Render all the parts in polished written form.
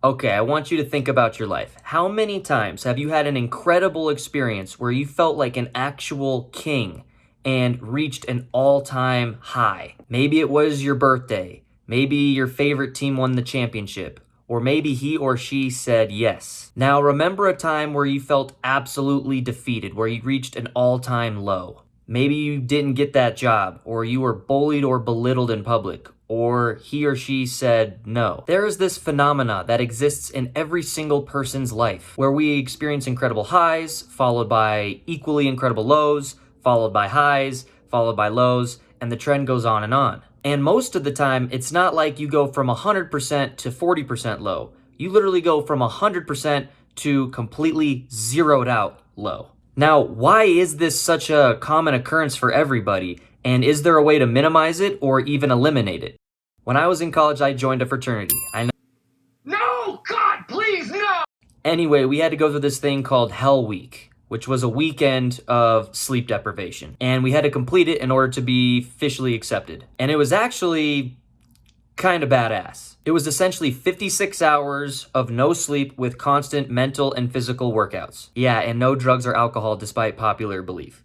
Okay, I want you to think about your life. How many times have you had an incredible experience where you felt like an actual king and reached an all-time high? Maybe it was your birthday. Maybe your favorite team won the championship. Or maybe he or she said yes. Now remember a time where you felt absolutely defeated, where you reached an all-time low. Maybe you didn't get that job, or you were bullied or belittled in public, or he or she said no. There is this phenomena that exists in every single person's life, where we experience incredible highs, followed by equally incredible lows, followed by highs, followed by lows, and the trend goes on and on. And most of the time, it's not like you go from 100% to 40% low. You literally go from 100% to completely zeroed out low. Now, why is this such a common occurrence for everybody? And is there a way to minimize it or even eliminate it? When I was in college, I joined a fraternity. No, God, please, no! Anyway, we had to go through this thing called Hell Week, which was a weekend of sleep deprivation. And we had to complete it in order to be officially accepted. And it was actually kind of badass. It was essentially 56 hours of no sleep with constant mental and physical workouts. Yeah, and no drugs or alcohol despite popular belief.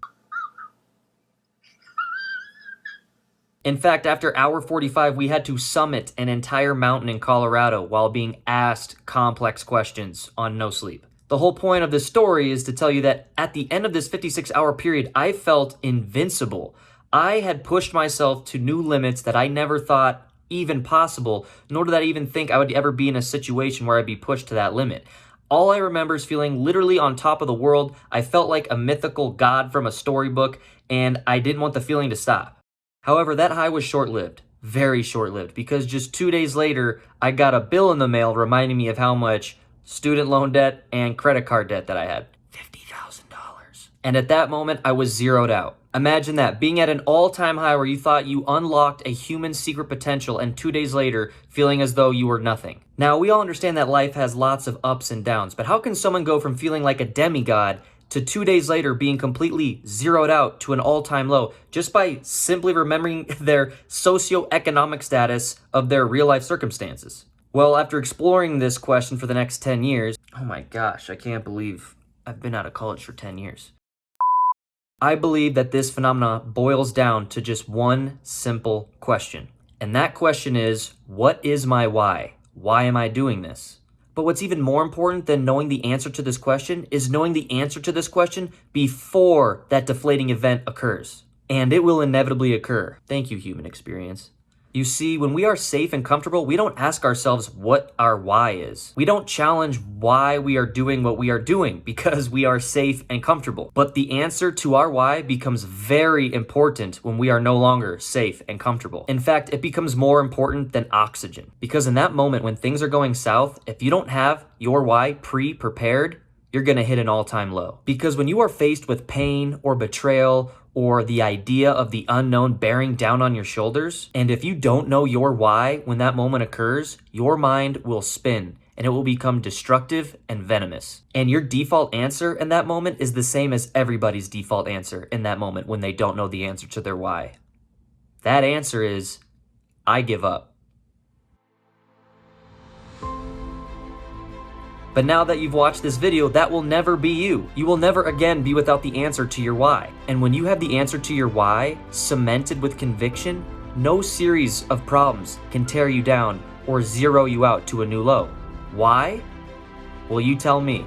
In fact, after hour 45, we had to summit an entire mountain in Colorado while being asked complex questions on no sleep. The whole point of this story is to tell you that at the end of this 56-hour period, I felt invincible. I had pushed myself to new limits that I never thought even possible, nor did I even think I would ever be in a situation where I'd be pushed to that limit. All I remember is feeling literally on top of the world. I felt like a mythical god from a storybook, and I didn't want the feeling to stop. However, that high was short-lived, very short-lived, because just 2 days later, I got a bill in the mail reminding me of how much student loan debt and credit card debt that I had. $50,000. And at that moment, I was zeroed out. Imagine that, being at an all-time high where you thought you unlocked a human secret potential and 2 days later, feeling as though you were nothing. Now, we all understand that life has lots of ups and downs, but how can someone go from feeling like a demigod to 2 days later being completely zeroed out to an all-time low just by simply remembering their socioeconomic status of their real-life circumstances? Well, after exploring this question for the next 10 years, oh my gosh, I can't believe I've been out of college for 10 years. I believe that this phenomena boils down to just one simple question. And that question is, what is my why? Why am I doing this? But what's even more important than knowing the answer to this question is knowing the answer to this question before that deflating event occurs. And it will inevitably occur. Thank you, human experience. You see, when we are safe and comfortable, we don't ask ourselves what our why is. We don't challenge why we are doing what we are doing because we are safe and comfortable. But the answer to our why becomes very important when we are no longer safe and comfortable. In fact, it becomes more important than oxygen. Because in that moment when things are going south, if you don't have your why pre-prepared, you're gonna hit an all-time low. Because when you are faced with pain or betrayal or the idea of the unknown bearing down on your shoulders, and if you don't know your why when that moment occurs, your mind will spin and it will become destructive and venomous. And your default answer in that moment is the same as everybody's default answer in that moment when they don't know the answer to their why. That answer is, I give up. But now that you've watched this video, that will never be you. You will never again be without the answer to your why. And when you have the answer to your why cemented with conviction, no series of problems can tear you down or zero you out to a new low. Why? Well, you tell me.